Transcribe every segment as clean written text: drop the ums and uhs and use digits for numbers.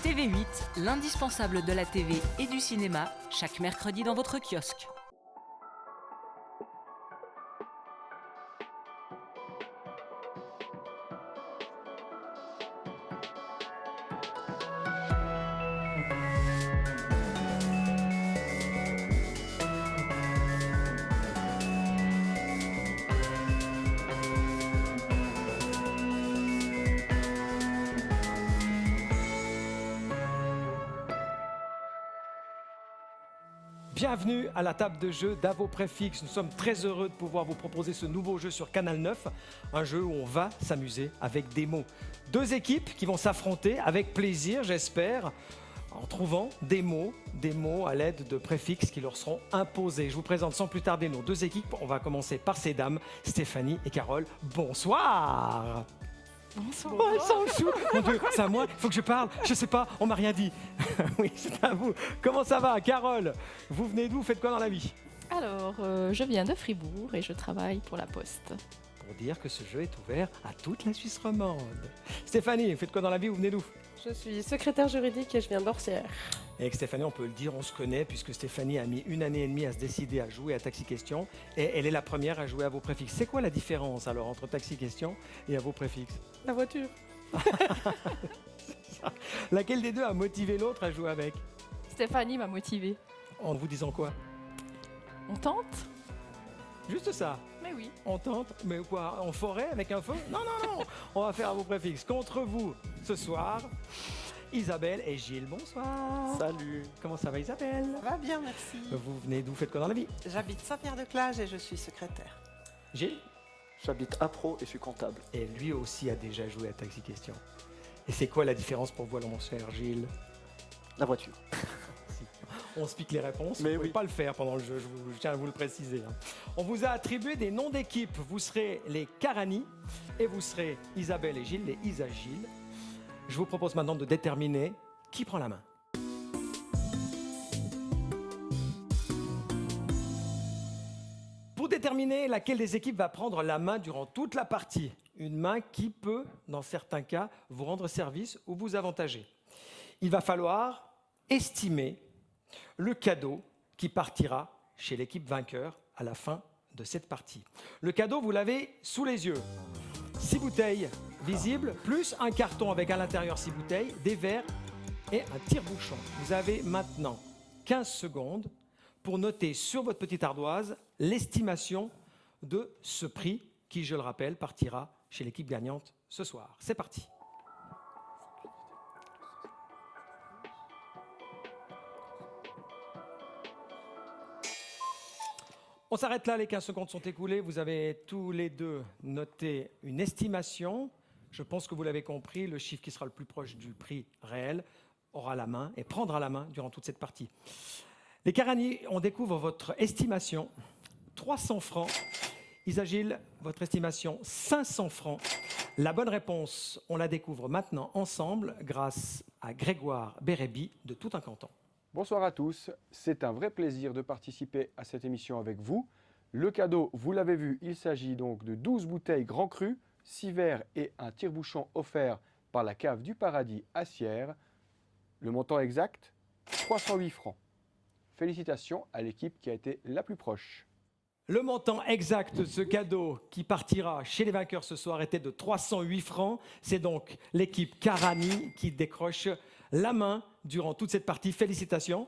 TV8, l'indispensable de la TV et du cinéma, chaque mercredi dans votre kiosque. Bienvenue à la table de jeu d'Avo Préfixe. Nous sommes très heureux de pouvoir vous proposer ce nouveau jeu sur Canal 9, un jeu où on va s'amuser avec des mots. Deux équipes qui vont s'affronter avec plaisir, j'espère, en trouvant des mots à l'aide de préfixes qui leur seront imposés. Je vous présente sans plus tarder nos deux équipes. On va commencer par ces dames, Stéphanie et Carole. Bonsoir. Bonsoir. Oh, elles sont chou. Mon Dieu, c'est à moi, il faut que je parle. Je sais pas, on m'a rien dit. Oui, c'est à vous. Comment ça va, Carole? Vous venez d'où? Vous faites quoi dans la vie? Alors, je viens de Fribourg et je travaille pour la Poste. Pour dire que ce jeu est ouvert à toute la Suisse romande. Stéphanie, vous faites quoi dans la vie? Vous venez d'où? Je suis secrétaire juridique et je viens d'Orsières. Et avec Stéphanie, on peut le dire, on se connaît puisque Stéphanie a mis 1 année et demie à se décider à jouer à Taxi Question et elle est la première à jouer à vos préfixes. C'est quoi la différence alors entre Taxi Question et à vos préfixes? La voiture. Laquelle des deux a motivé l'autre à jouer avec? Stéphanie m'a motivée. En vous disant quoi? On tente? Juste ça. Mais oui. On tente, mais quoi? En forêt avec un feu? Non, non, non. On va faire à vos préfixes. Contre vous, ce soir, Isabelle et Gilles. Bonsoir. Salut. Comment ça va, Isabelle? Ça va bien, merci. Vous venez d'où? Faites quoi dans la vie? J'habite Saint-Pierre-de-Clage et je suis secrétaire. Gilles? J'habite à Pro et je suis comptable. Et lui aussi a déjà joué à Taxi Question. Et c'est quoi la différence pour vous, alors, mon cher Gilles? La voiture. On se pique les réponses. Mais vous ne pouvez oui. pas le faire pendant le jeu, je tiens à vous le préciser. On vous a attribué des noms d'équipes. Vous serez les Carani et vous serez Isabelle et Gilles, les Isa-Gilles. Je vous propose maintenant de déterminer qui prend la main. Pour déterminer laquelle des équipes va prendre la main durant toute la partie, une main qui peut, dans certains cas, vous rendre service ou vous avantager. Il va falloir estimer le cadeau qui partira chez l'équipe vainqueur à la fin de cette partie. Le cadeau, vous l'avez sous les yeux. 6 bouteilles visibles, plus un carton avec à l'intérieur 6 bouteilles, des verres et un tire-bouchon. Vous avez maintenant 15 secondes pour noter sur votre petite ardoise l'estimation de ce prix qui, je le rappelle, partira chez l'équipe gagnante ce soir. C'est parti. On s'arrête là, les 15 secondes sont écoulées. Vous avez tous les deux noté une estimation. Je pense que vous l'avez compris, le chiffre qui sera le plus proche du prix réel aura la main et prendra la main durant toute cette partie. Les Carani, on découvre votre estimation, 300 francs. Isa-Gilles, votre estimation, 500 francs. La bonne réponse, on la découvre maintenant ensemble grâce à Grégoire Bérébi de Tout un Canton. Bonsoir à tous, c'est un vrai plaisir de participer à cette émission avec vous. Le cadeau, vous l'avez vu, il s'agit donc de 12 bouteilles Grand Cru, 6 verres et un tire-bouchon offert par la cave du Paradis à Sierre. Le montant exact, 308 francs. Félicitations à l'équipe qui a été la plus proche. Le montant exact de ce cadeau qui partira chez les vainqueurs ce soir était de 308 francs. C'est donc l'équipe Carani qui décroche la main durant toute cette partie. Félicitations.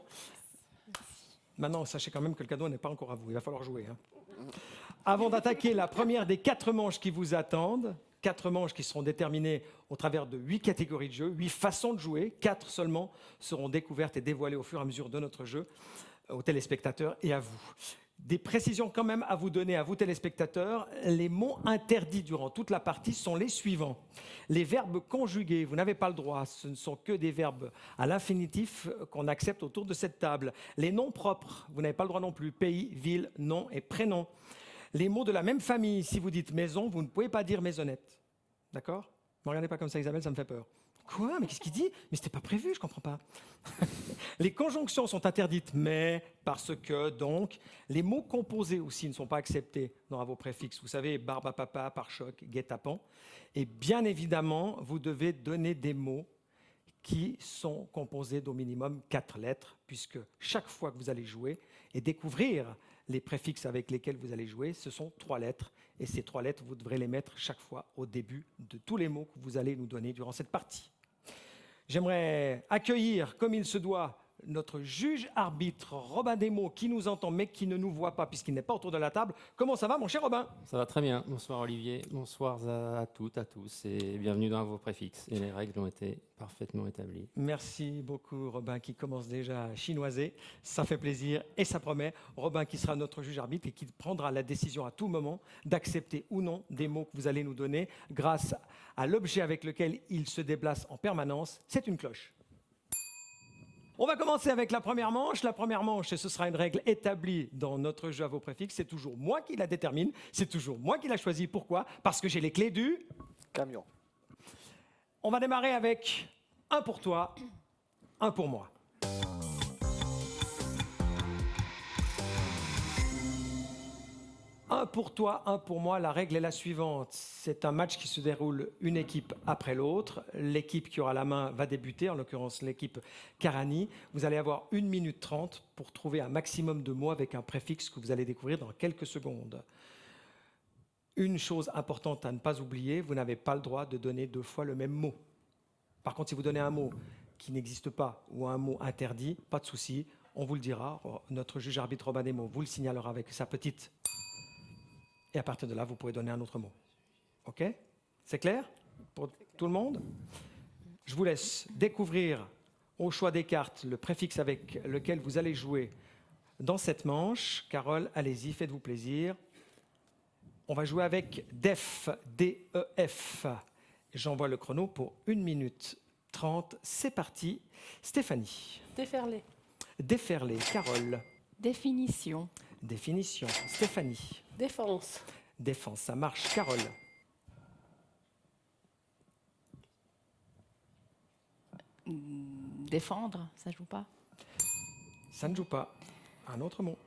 Maintenant, sachez quand même que le cadeau n'est pas encore à vous. Il va falloir jouer. Avant d'attaquer la première des 4 manches qui vous attendent, 4 manches qui seront déterminées au travers de 8 catégories de jeu, 8 façons de jouer, 4 seulement seront découvertes et dévoilées au fur et à mesure de notre jeu aux téléspectateurs et à vous. Des précisions quand même à vous donner, à vous téléspectateurs. Les mots interdits durant toute la partie sont les suivants. Les verbes conjugués, vous n'avez pas le droit. Ce ne sont que des verbes à l'infinitif qu'on accepte autour de cette table. Les noms propres, vous n'avez pas le droit non plus. Pays, ville, nom et prénom. Les mots de la même famille, si vous dites maison, vous ne pouvez pas dire maisonnette. D'accord? Ne me regardez pas comme ça, Isabelle, ça me fait peur. Quoi? Mais qu'est-ce qu'il dit? Mais c'était pas prévu, je comprends pas. Les conjonctions sont interdites, mais, parce que, donc, les mots composés aussi ne sont pas acceptés dans vos préfixes. Vous savez, barbe à papa, pare-choc, guet-apens. Et bien évidemment, vous devez donner des mots qui sont composées d'au minimum 4 lettres, puisque chaque fois que vous allez jouer et découvrir les préfixes avec lesquels vous allez jouer, ce sont 3 lettres. Et ces 3 lettres, vous devrez les mettre chaque fois au début de tous les mots que vous allez nous donner durant cette partie. J'aimerais accueillir, comme il se doit, notre juge-arbitre Robin Desmaux, qui nous entend mais qui ne nous voit pas puisqu'il n'est pas autour de la table. Comment ça va, mon cher Robin? Ça va très bien. Bonsoir Olivier, bonsoir à toutes, à tous et bienvenue dans vos préfixes. Et les règles ont été parfaitement établies. Merci beaucoup, Robin, qui commence déjà à chinoiser. Ça fait plaisir et ça promet. Robin qui sera notre juge-arbitre et qui prendra la décision à tout moment d'accepter ou non des mots que vous allez nous donner grâce à l'objet avec lequel il se déplace en permanence. C'est une cloche. On va commencer avec la première manche. La première manche, et ce sera une règle établie dans notre jeu à vos préfixes. C'est toujours moi qui la détermine. C'est toujours moi qui la choisis. Pourquoi? Parce que j'ai les clés du Camion. On va démarrer avec un pour toi, un pour moi. Un pour toi, un pour moi. La règle est la suivante. C'est un match qui se déroule une équipe après l'autre. L'équipe qui aura la main va débuter, en l'occurrence l'équipe Karani. Vous allez avoir 1 minute 30 pour trouver un maximum de mots avec un préfixe que vous allez découvrir dans quelques secondes. Une chose importante à ne pas oublier, vous n'avez pas le droit de donner 2 fois le même mot. Par contre, si vous donnez un mot qui n'existe pas ou un mot interdit, pas de souci, on vous le dira. Notre juge-arbitre Robin Desmaux vous le signalera avec sa petite... Et à partir de là, vous pourrez donner un autre mot. OK? C'est clair pour tout le monde? Je vous laisse découvrir au choix des cartes le préfixe avec lequel vous allez jouer dans cette manche. Carole, allez-y, faites-vous plaisir. On va jouer avec DEF, D-E-F. J'envoie le chrono pour 1 minute 30. C'est parti. Stéphanie. Déferler. Déferler. Carole. Définition. Définition. Stéphanie. Défense. Défense, ça marche. Carole. Défendre, ça joue pas. Ça ne joue pas. Un autre mot.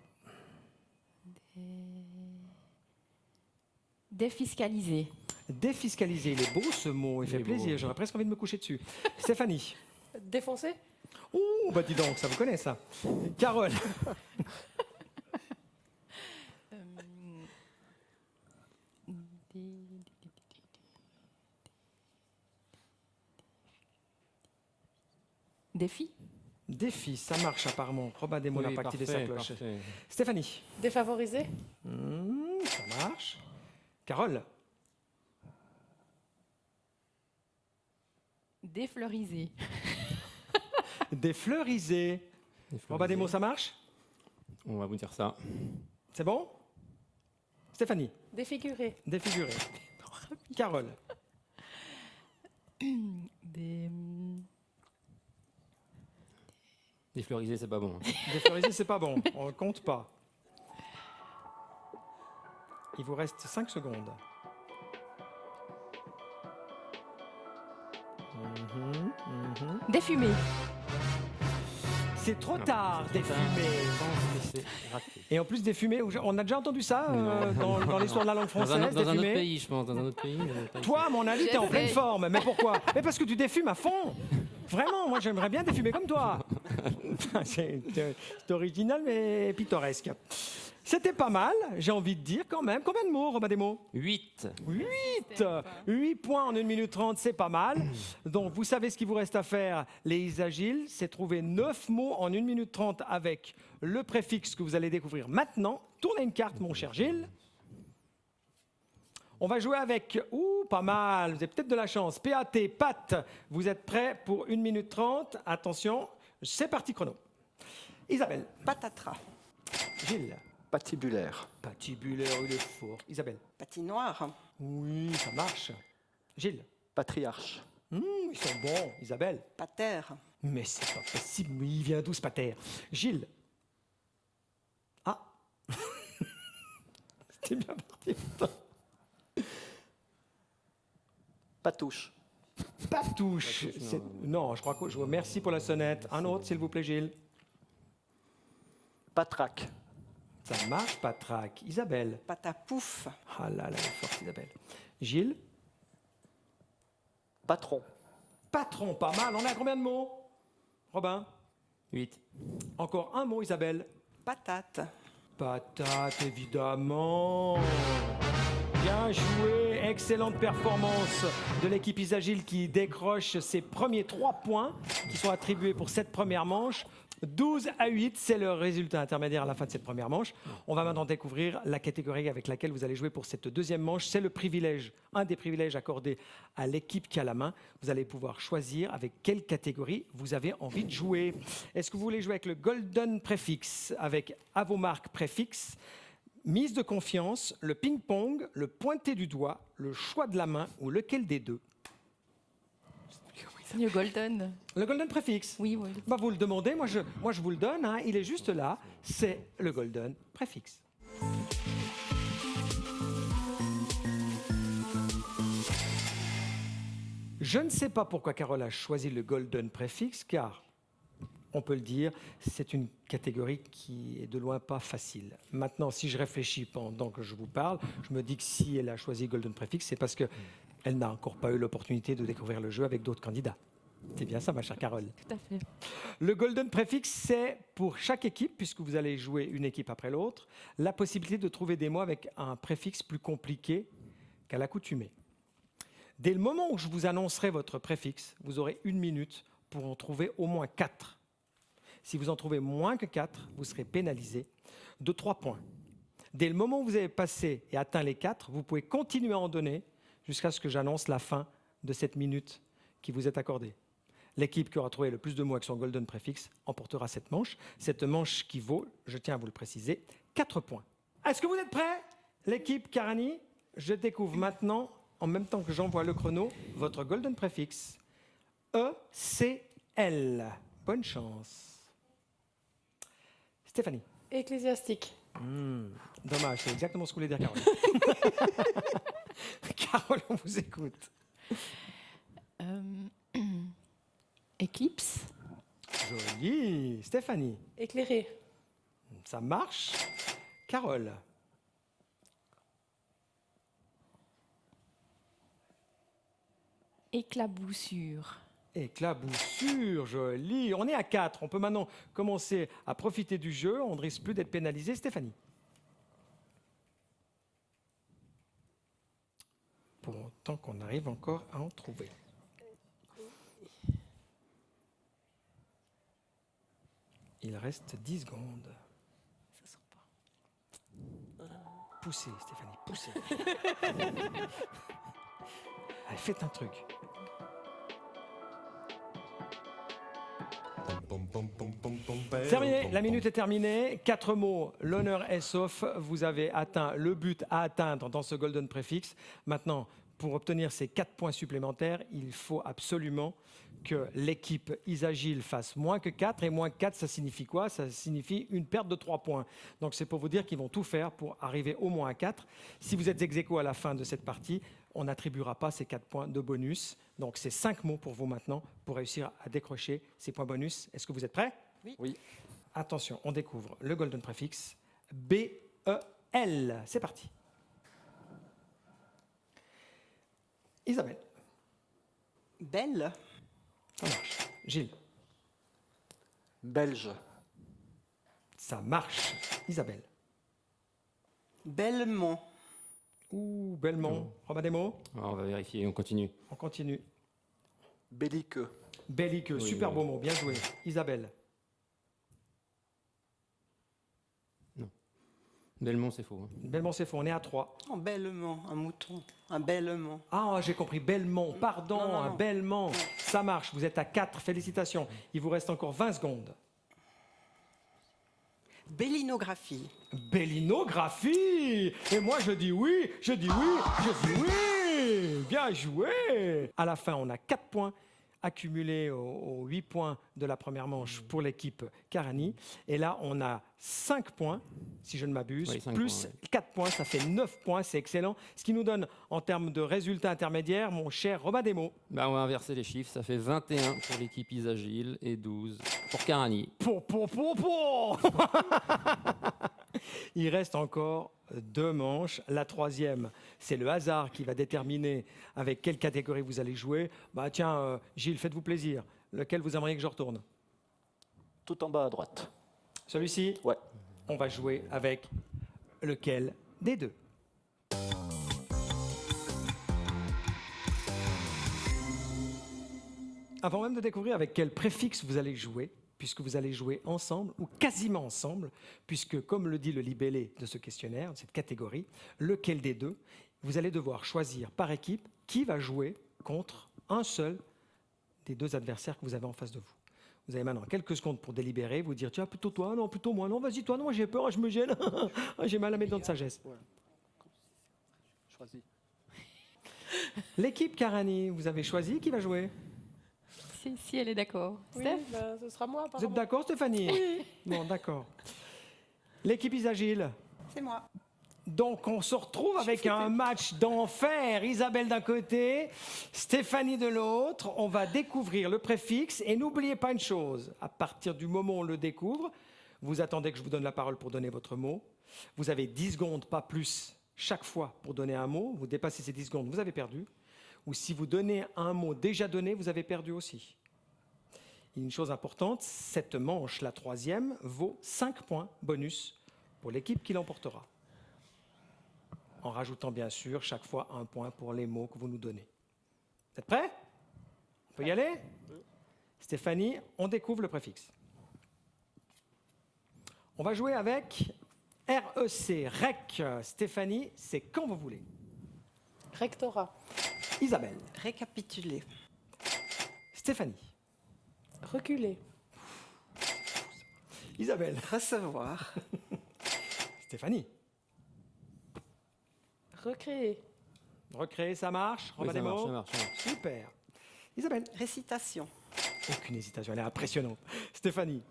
Défiscaliser. Défiscaliser. Il est beau ce mot. Il fait Il est plaisir. beau. J'aurais presque envie de me coucher dessus. Stéphanie. Défoncer. Ouh, bah dis donc, ça vous connaît ça. Carole. Défi. Défi, ça marche apparemment. Robin Desmaux n'a Oui, pas activé sa parfait, cloche. parfait. Stéphanie. Défavoriser. Ça marche. Carole. Défleuriser. Défleuriser. Robin Desmaux, ça marche? On va vous dire ça. C'est bon? Stéphanie. Défigurer. Défigurer. Carole. Défleuriser, c'est pas bon. Défleuriser, c'est pas bon. On ne compte pas. Il vous reste 5 secondes. Défumer. C'est trop Non, tard, c'est trop tard. défumer. Je pense que c'est raté. Et en plus, défumer, on a déjà entendu ça dans l'histoire de la langue Dans française, un autre défumer. pays, je pense. Dans un autre pays. mais pas ici. Toi, à mon avis, t'es en pleine J'essaie. forme. Mais pourquoi? Mais parce que tu défumes à fond. Vraiment, moi, j'aimerais bien défumer comme toi. C'est original, mais pittoresque. C'était pas mal, j'ai envie de dire quand même. Combien de mots, Robin Desmaux? 8. 8 points en 1 minute 30, c'est pas mal. Donc, vous savez ce qu'il vous reste à faire, les agiles, c'est trouver 9 mots en 1 minute 30 avec le préfixe que vous allez découvrir maintenant. Tournez une carte, mon cher Gilles. On va jouer avec, pas mal, vous avez peut-être de la chance. PAT, Pat, vous êtes prêts pour 1 minute 30? Attention, c'est parti chrono. Isabelle. Patatras. Gilles. Patibulaire. Patibulaire, il est fort. Isabelle. Patinoire. Oui, ça marche. Gilles. Patriarche. Ils sont bons. Isabelle. Pater. Mais c'est pas possible, mais il vient d'où ce pater? Gilles. Ah. C'était bien parti. Patouche. Patouche. Patouche, Non, je crois que je vous remercie pour la sonnette. Un autre, s'il vous plaît, Gilles. Patraque. Ça marche, Patraque. Isabelle. Patapouf. Ah là là, elle est forte, Isabelle. Gilles. Patron. Patron, pas mal. On est à combien de mots? Robin? 8. Encore un mot, Isabelle. Patate. Patate, évidemment. Bien joué, excellente performance de l'équipe Isagile qui décroche ses premiers 3 points qui sont attribués pour cette première manche. 12-8, c'est le résultat intermédiaire à la fin de cette première manche. On va maintenant découvrir la catégorie avec laquelle vous allez jouer pour cette deuxième manche. C'est le privilège, un des privilèges accordés à l'équipe qui a la main. Vous allez pouvoir choisir avec quelle catégorie vous avez envie de jouer. Est-ce que vous voulez jouer avec le Golden Préfixe, avec à vos marques préfixe, mise de confiance, le ping-pong, le pointer du doigt, le choix de la main ou lequel des deux? Le golden. Le Golden Préfixe. Oui, oui. Bah, vous le demandez, moi je vous le donne, hein, il est juste là, c'est le Golden Préfixe. Je ne sais pas pourquoi Carole a choisi le Golden Préfixe, car, on peut le dire, c'est une catégorie qui est de loin pas facile. Maintenant, si je réfléchis pendant que je vous parle, je me dis que si elle a choisi Golden Préfixe, c'est parce qu'elle n'a encore pas eu l'opportunité de découvrir le jeu avec d'autres candidats. C'est bien ça, ma chère Carole. Tout à fait. Le Golden Préfixe, c'est pour chaque équipe, puisque vous allez jouer une équipe après l'autre, la possibilité de trouver des mots avec un préfixe plus compliqué qu'à l'accoutumée. Dès le moment où je vous annoncerai votre préfixe, vous aurez 1 minute pour en trouver au moins 4. Si vous en trouvez moins que 4, vous serez pénalisé de 3 points. Dès le moment où vous avez passé et atteint les 4, vous pouvez continuer à en donner jusqu'à ce que j'annonce la fin de cette minute qui vous est accordée. L'équipe qui aura trouvé le plus de mots avec son Golden Préfixe emportera cette manche. Cette manche qui vaut, je tiens à vous le préciser, 4 points. Est-ce que vous êtes prêts? L'équipe Karani, je découvre maintenant, en même temps que j'envoie le chrono, votre Golden Préfixe. E-C-L. Bonne chance. Stéphanie. Ecclésiastique. Dommage, c'est exactement ce que voulait dire Carole. Carole, on vous écoute. Éclipse. Joli. Stéphanie. Éclairé. Ça marche. Carole. Éclaboussure. Éclaboussure, joli. On est à 4. On peut maintenant commencer à profiter du jeu. On ne risque plus d'être pénalisé. Stéphanie. Pour autant qu'on arrive encore à en trouver. Il reste 10 secondes. Ça sort pas. Poussez, Stéphanie, poussez. Allez, faites un truc. Terminé, la minute est terminée. 4 mots, l'honneur est sauf. Vous avez atteint le but à atteindre dans ce Golden Préfixe. Maintenant, pour obtenir ces 4 points supplémentaires, il faut absolument que l'équipe Isagile fasse moins que 4. Et moins que 4, ça signifie quoi? Ça signifie une perte de 3 points. Donc c'est pour vous dire qu'ils vont tout faire pour arriver au moins à 4. Si vous êtes ex-aequo à la fin de cette partie, on n'attribuera pas ces 4 points de bonus. Donc c'est 5 mots pour vous maintenant pour réussir à décrocher ces points bonus. Est-ce que vous êtes prêts? Oui. Attention, on découvre le Golden Préfixe. B-E-L. C'est parti. Isabelle. Belle. Ça marche. Gilles. Belge. Ça marche. Isabelle. Belmont. Ouh, Belmont. Robin des mots. Alors, on va vérifier, on continue. On continue. Belliqueux. Belliqueux. Oui, Super oui. beau mot. Bien joué. Isabelle. Belmont, c'est faux. Hein. Belmont, c'est faux. On est à 3. Oh, Belmont, un mouton. Un Belmont. Ah, j'ai compris. Belmont. Pardon, Non, non, un non. Belmont. Ça marche. Vous êtes à 4. Félicitations. Il vous reste encore 20 secondes. Bellinographie. Bellinographie. Et moi, je dis oui, je dis oui, je dis oui. Bien joué. À la fin, on a 4 points accumulés aux 8 points de la première manche pour l'équipe Karani. Et là, on a 5 points, si je ne m'abuse, Oui, 5 plus points, 4 points, ça fait 9 points, c'est excellent. Ce qui nous donne, en termes de résultats intermédiaires, mon cher Robin Desmaux, Bah, on va inverser les chiffres. Ça fait 21 pour l'équipe Isagile et 12 pour Carani. Il reste encore 2 manches. La troisième, c'est le hasard qui va déterminer avec quelle catégorie vous allez jouer. Bah tiens, Gilles, faites-vous plaisir. Lequel vous aimeriez que je retourne? Tout en bas à droite. Celui-ci? Ouais. On va jouer avec lequel des deux? Avant même de découvrir avec quel préfixe vous allez jouer, puisque vous allez jouer ensemble, ou quasiment ensemble, puisque, comme le dit le libellé de ce questionnaire, de cette catégorie, lequel des deux, vous allez devoir choisir par équipe qui va jouer contre un seul des deux adversaires que vous avez en face de vous. Vous avez maintenant quelques secondes pour délibérer, vous dire, tiens, plutôt toi, non, plutôt moi, non, vas-y toi, non, moi j'ai peur, je me gêne, j'ai mal à mes dents de sagesse. Choisis. L'équipe Carani, vous avez choisi qui va jouer? Si elle est d'accord. Oui, Steph? bah, ce sera moi, Vous êtes apparemment. d'accord, Stéphanie? Oui. Bon, d'accord. L'équipe Isagile. C'est moi. Donc, on se retrouve avec un match d'enfer. Isabelle d'un côté, Stéphanie de l'autre. On va découvrir le préfixe. Et n'oubliez pas une chose, à partir du moment où on le découvre, vous attendez que je vous donne la parole pour donner votre mot. Vous avez 10 secondes, pas plus, chaque fois pour donner un mot. Vous dépassez ces 10 secondes, vous avez perdu. Ou si vous donnez un mot déjà donné, vous avez perdu aussi. Une chose importante, cette manche, la troisième, vaut 5 points bonus pour l'équipe qui l'emportera. En rajoutant bien sûr chaque fois un point pour les mots que vous nous donnez. Vous êtes prêts? On peut y aller? Stéphanie, on découvre le préfixe. On va jouer avec REC, REC. Stéphanie, c'est quand vous voulez. Rectorat. Isabelle. Récapituler. Stéphanie. Reculer. Isabelle. Recevoir. Stéphanie. Recréer. Recréer, ça marche? Oui, Robin ça marche, Desmaux? ça marche, ça marche. Super. Isabelle. Récitation. Aucune hésitation, elle est impressionnante. Stéphanie.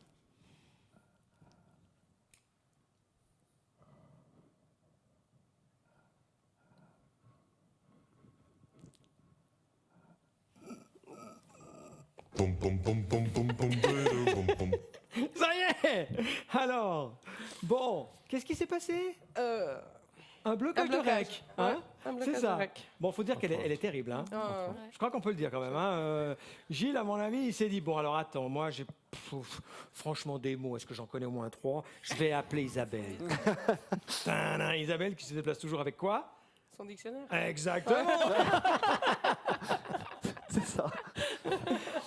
Ça y est! Alors, bon, qu'est-ce qui s'est passé? Un blocage de rec. Hein? Ouais, un blocage C'est ça. de rec. Bon, il faut dire qu'elle est terrible. Hein? Je crois qu'on peut le dire quand même. Hein? Gilles, à mon avis, il s'est dit, bon, alors attends, moi, j'ai franchement des mots. Est-ce que j'en connais au moins 3? Je vais appeler Isabelle. Tadam, Isabelle qui se déplace toujours avec quoi? Son dictionnaire. Exactement. C'est ça.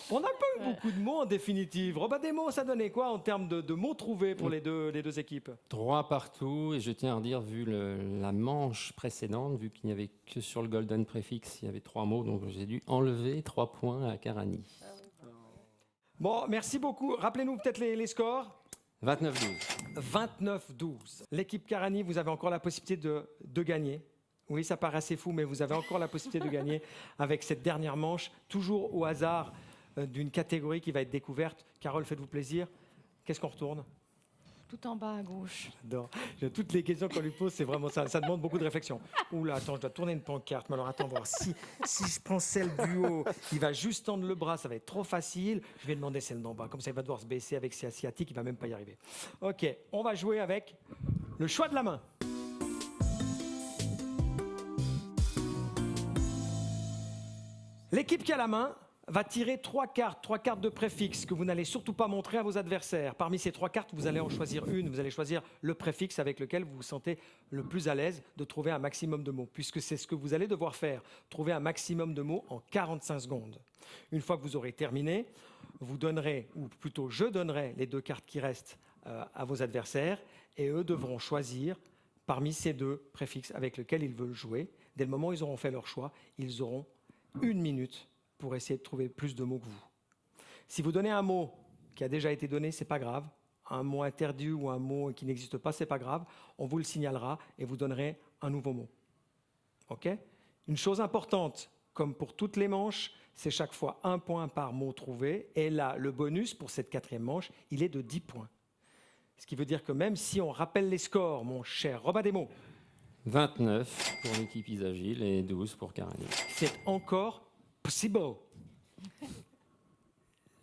On n'a pas eu beaucoup de mots en définitive. Robin Desmaux, ça donnait quoi en termes de mots trouvés pour les deux équipes? 3 partout, et je tiens à redire, vu la manche précédente, vu qu'il n'y avait que sur le Golden Préfixe, il y avait 3 mots, donc j'ai dû enlever 3 points à Carani. Bon, merci beaucoup. Rappelez-nous peut-être les scores. 29-12. 29-12. L'équipe Carani, vous avez encore la possibilité de gagner. Oui, ça paraît assez fou, mais vous avez encore la possibilité de gagner avec cette dernière manche, toujours au hasard d'une catégorie qui va être découverte. Carole, faites-vous plaisir. Qu'est-ce qu'on retourne? Tout en bas à gauche. J'adore. Toutes les questions qu'on lui pose, c'est vraiment ça. Ça demande beaucoup de réflexion. Oula, attends, je dois tourner une pancarte. Mais alors, attends, voir si je prends celle du haut, il va juste tendre le bras, ça va être trop facile. Je vais demander celle d'en bas. Comme ça, il va devoir se baisser avec ses asiatiques, il va même pas y arriver. OK, on va jouer avec le choix de la main. L'équipe qui a la main va tirer 3 cartes de préfixe que vous n'allez surtout pas montrer à vos adversaires. Parmi ces 3 cartes, vous allez en choisir une. Vous allez choisir le préfixe avec lequel vous vous sentez le plus à l'aise de trouver un maximum de mots, puisque c'est ce que vous allez devoir faire, trouver un maximum de mots en 45 secondes. Une fois que vous aurez terminé, vous donnerez, ou plutôt je donnerai les 2 cartes qui restent à vos adversaires, et eux devront choisir parmi ces 2 préfixes avec lesquels ils veulent jouer. Dès le moment où ils auront fait leur choix, ils auront 1 minute pour essayer de trouver plus de mots que vous. Si vous donnez un mot qui a déjà été donné, c'est pas grave. Un mot interdit ou un mot qui n'existe pas, c'est pas grave. On vous le signalera et vous donnerez un nouveau mot. OK? Une chose importante, comme pour toutes les manches, c'est chaque fois 1 point par mot trouvé. Et là, le bonus pour cette 4e manche, il est de 10 points. Ce qui veut dire que même si on rappelle les scores, mon cher Robin Desmaux, 29 pour l'équipe Isagil et 12 pour Carani. c'est encore possible.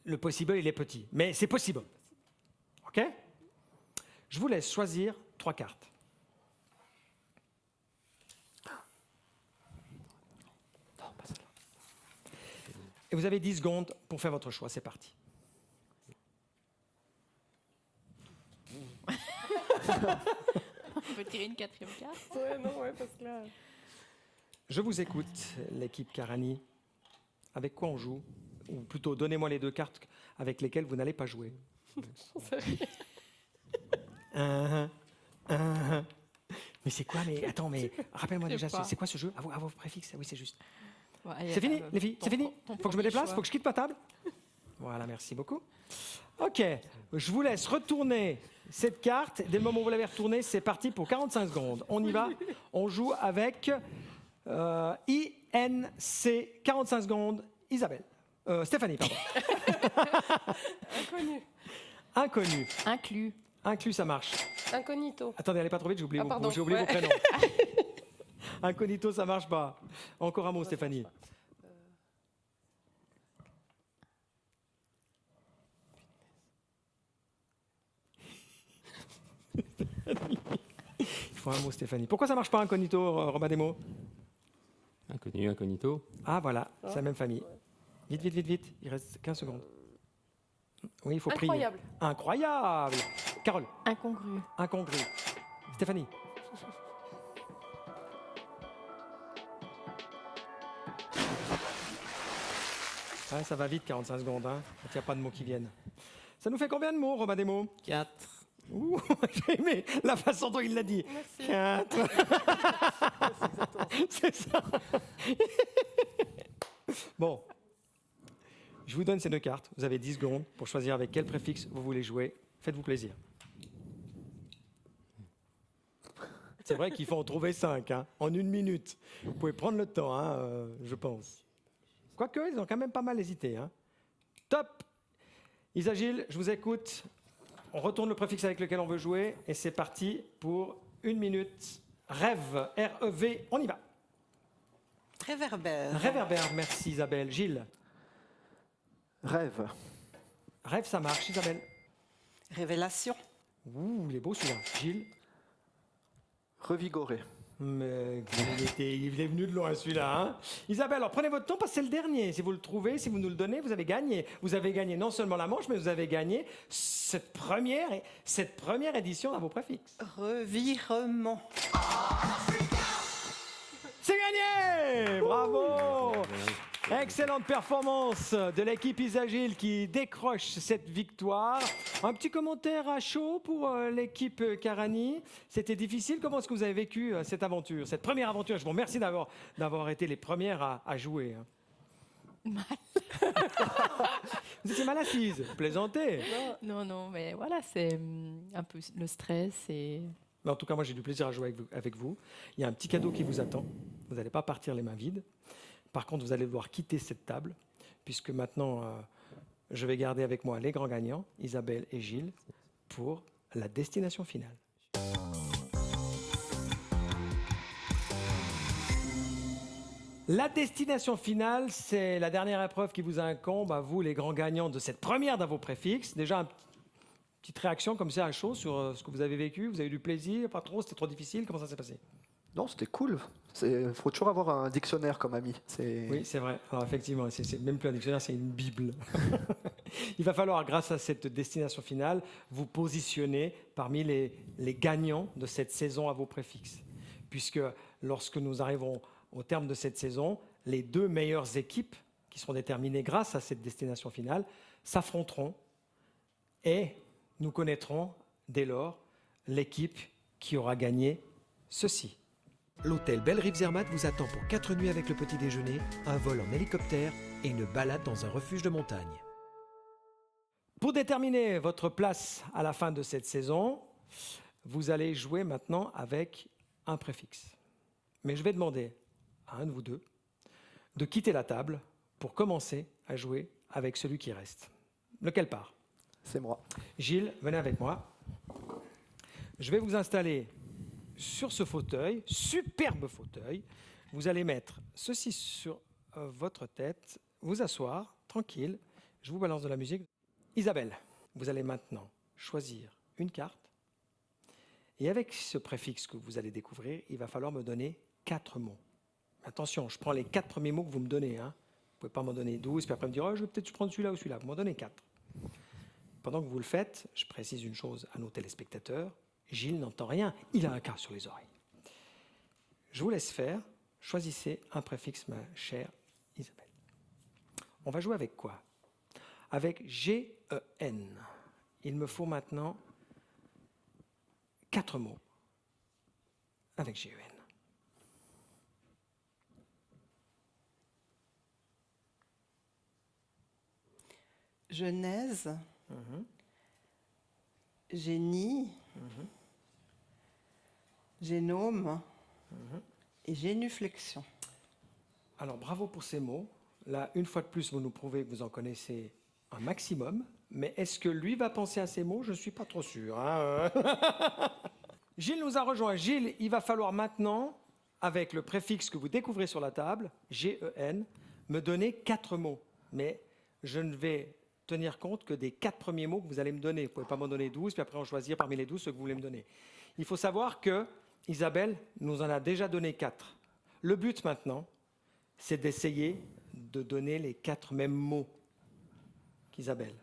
Le possible, il est petit, mais c'est possible. OK? Je vous laisse choisir 3 cartes. Et vous avez 10 secondes pour faire votre choix. C'est parti. On peut tirer une 4e carte. Ouais, non, ouais, parce que là. Je vous écoute, l'équipe Carani. Avec quoi on joue? Ou plutôt, donnez-moi les 2 cartes avec lesquelles vous n'allez pas jouer. Mais c'est quoi? Mais attends, mais rappelle-moi Je sais déjà, pas. c'est quoi ce jeu? À vos préfixes, oui, c'est juste. Bon, allez, C'est fini, les filles? C'est fini? ton Faut que je me premier déplace? choix. Faut que je quitte ma table? Voilà, merci beaucoup. OK, je vous laisse retourner cette carte. Dès le moment où vous l'avez retournée, c'est parti pour 45 secondes. On y va. On joue avec INC. 45 secondes. Isabelle. Stéphanie, pardon. Inconnu. Inconnu. Inclus. Inclus, ça marche. Incognito. Attendez, allez pas trop vite, j'ai oublié, Ah, pardon, j'ai oublié ouais. vos prénoms. Incognito, ça marche pas. Encore un mot, Stéphanie. Il faut un mot, Stéphanie. Pourquoi ça marche pas, Incognito, Robin Desmaux? Inconnu, incognito. Ah, voilà, c'est la même famille. Vite, vite, vite, vite. Il reste 15 secondes. Oui, il faut prier. Incroyable. Incroyable. Carole, Incongru. incongru. Stéphanie. Ouais, ça va vite, 45 secondes. Hein, quand il n'y a pas de mots qui viennent. Ça nous fait combien de mots, Robin Desmaux? 4. Ouh, j'ai aimé la façon dont il l'a dit. Merci. 4. C'est ça. Bon. Je vous donne ces 2 cartes. Vous avez 10 secondes pour choisir avec quel préfixe vous voulez jouer. Faites-vous plaisir. C'est vrai qu'il faut en trouver 5 hein, en 1 minute. Vous pouvez prendre le temps, hein, je pense. Quoique, ils ont quand même pas mal hésité. Hein. Top. Isagil, je vous écoute. On retourne le préfixe avec lequel on veut jouer et c'est parti pour 1 minute. Rêve, R-E-V, on y va. Réverbère. Réverbère, merci Isabelle. Gilles, Rêve. rêve, ça marche, Isabelle. Révélation. Ouh, il est beau celui-là. Gilles, Revigorer. mais il est venu de loin celui-là. Hein. Isabelle, alors prenez votre temps parce que c'est le dernier. Si vous le trouvez, si vous nous le donnez, vous avez gagné. Vous avez gagné non seulement la manche, mais vous avez gagné cette première édition à vos préfixes. Revirement. C'est gagné! Bravo! Excellente performance de l'équipe Isagil qui décroche cette victoire. Un petit commentaire à chaud pour l'équipe Carani. C'était difficile. Comment est-ce que vous avez vécu cette aventure, cette première aventure? Je vous remercie d'avoir été les premières à jouer. Hein. Vous étiez mal assise, plaisantez. Non, mais voilà, c'est un peu le stress et Mais en tout cas, moi, j'ai du plaisir à jouer avec vous. Il y a un petit cadeau qui vous attend. Vous n'allez pas partir les mains vides. Par contre, vous allez devoir quitter cette table, puisque maintenant, je vais garder avec moi les grands gagnants, Isabelle et Gilles, pour la destination finale. La destination finale, c'est la dernière épreuve qui vous incombe à vous, les grands gagnants de cette première dans vos préfixes. Déjà, une petite réaction comme ça à chaud sur ce que vous avez vécu. Vous avez eu du plaisir, pas trop, c'était trop difficile. Comment ça s'est passé? Non, c'était cool. Il faut toujours avoir un dictionnaire comme ami. Oui, c'est vrai. Alors effectivement, c'est même plus un dictionnaire, c'est une Bible. Il va falloir, grâce à cette destination finale, vous positionner parmi les gagnants de cette saison à vos préfixes. Puisque lorsque nous arriverons au terme de cette saison, les 2 meilleures équipes qui seront déterminées grâce à cette destination finale s'affronteront et nous connaîtrons dès lors l'équipe qui aura gagné ceci. L'hôtel Belle Rive Zermatt vous attend pour 4 nuits avec le petit déjeuner, un vol en hélicoptère et une balade dans un refuge de montagne. Pour déterminer votre place à la fin de cette saison, vous allez jouer maintenant avec un préfixe. Mais je vais demander à un de vous deux de quitter la table pour commencer à jouer avec celui qui reste. Lequel part? C'est moi. Gilles, venez avec moi. Je vais vous installer sur ce fauteuil, superbe fauteuil. Vous allez mettre ceci sur votre tête, vous asseoir, tranquille. Je vous balance de la musique. Isabelle, vous allez maintenant choisir une carte. Et avec ce préfixe que vous allez découvrir, il va falloir me donner 4 mots. Attention, je prends les 4 premiers mots que vous me donnez. Vous ne pouvez pas m'en donner 12, puis après me dire oh, je vais peut-être prendre celui-là ou celui-là. Vous m'en donnez 4. Pendant que vous le faites, je précise une chose à nos téléspectateurs. Gilles n'entend rien, il a un cas sur les oreilles. Je vous laisse faire. Choisissez un préfixe, ma chère Isabelle. On va jouer avec quoi? Avec G-E-N. Il me faut maintenant 4 mots avec G-E-N. Genèse, génie, génome et génuflexion. Alors, bravo pour ces mots. Là, une fois de plus, vous nous prouvez que vous en connaissez un maximum. Mais est-ce que lui va penser à ces mots? Je ne suis pas trop sûr. Gilles nous a rejoint. Gilles, il va falloir maintenant, avec le préfixe que vous découvrez sur la table, G-E-N, me donner 4 mots. Mais je ne vais tenir compte que des 4 premiers mots que vous allez me donner. Vous ne pouvez pas m'en donner 12, puis après en choisir parmi les 12 ceux que vous voulez me donner. Il faut savoir que Isabelle nous en a déjà donné 4. Le but maintenant, c'est d'essayer de donner les 4 mêmes mots qu'Isabelle.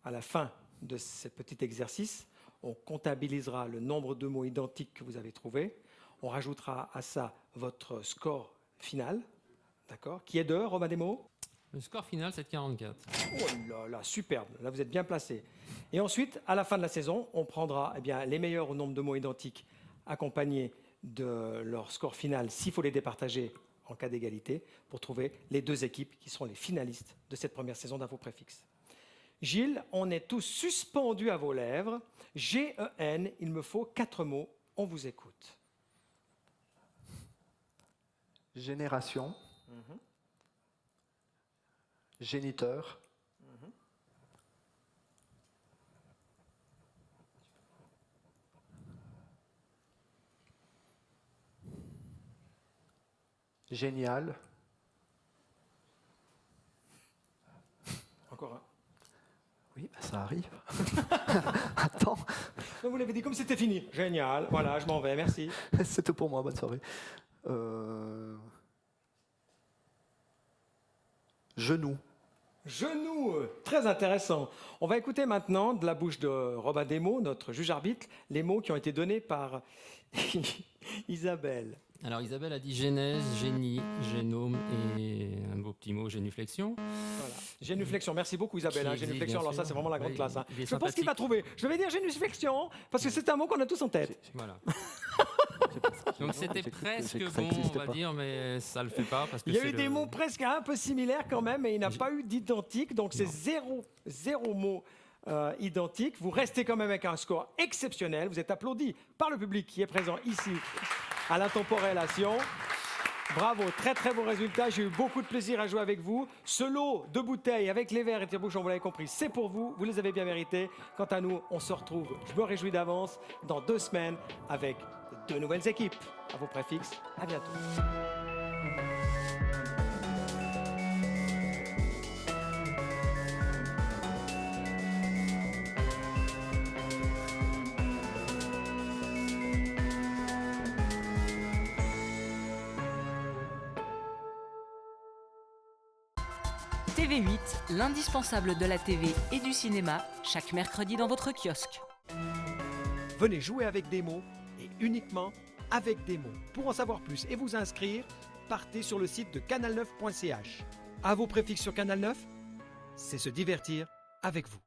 À la fin de ce petit exercice, on comptabilisera le nombre de mots identiques que vous avez trouvés. On rajoutera à ça votre score final, d'accord, qui est de, Romain Desmo? Le score final, c'est de 44. Oh là là, superbe. Là, vous êtes bien placé. Et ensuite, à la fin de la saison, on prendra les meilleurs au nombre de mots identiques accompagnés de leur score final, s'il faut les départager en cas d'égalité, pour trouver les 2 équipes qui seront les finalistes de cette première saison d'Info Préfixe. Gilles, on est tous suspendus à vos lèvres. G-E-N, il me faut 4 mots. On vous écoute. Génération. Géniteur. Génial. Encore un. Oui, bah, ça arrive. Attends, Vous l'avez dit comme c'était fini. Génial. Voilà, je m'en vais. Merci. c'est tout pour moi, bonne soirée. Genou. Genou, très intéressant. On va écouter maintenant de la bouche de Robin Desmo, notre juge arbitre, les mots qui ont été donnés par Isabelle. Alors Isabelle a dit genèse, génie, génome et un beau petit mot, génuflexion. Voilà. Génuflexion, merci beaucoup Isabelle. Qui existe, Génuflexion, bien alors ça sûr. c'est vraiment la grande Oui, classe. il est Je pense qu'il va sympathique. trouver. Je vais dire génuflexion, parce que c'est un mot qu'on a tous en tête. Voilà. Donc c'était presque ça bon, existe on va pas. dire, mais ça le fait pas parce que Il y a c'est eu des mots presque un peu similaires quand même, mais il n'a pas eu d'identique, donc c'est zéro mot identique. Vous restez quand même avec un score exceptionnel. Vous êtes applaudi par le public qui est présent ici à l'Intemporellation. Bravo, très très beau résultat. J'ai eu beaucoup de plaisir à jouer avec vous. Ce lot de bouteilles avec les verres et tire-bouchons, vous l'avez compris, c'est pour vous. Vous les avez bien mérités. Quant à nous, on se retrouve, je me réjouis d'avance, dans 2 semaines avec 2 nouvelles équipes. À vos préfixes, à bientôt. TV8, l'indispensable de la TV et du cinéma, chaque mercredi dans votre kiosque. Venez jouer avec des mots et uniquement avec des mots. Pour en savoir plus et vous inscrire, partez sur le site de canal9.ch. À vos préfixes sur Canal 9, c'est se divertir avec vous.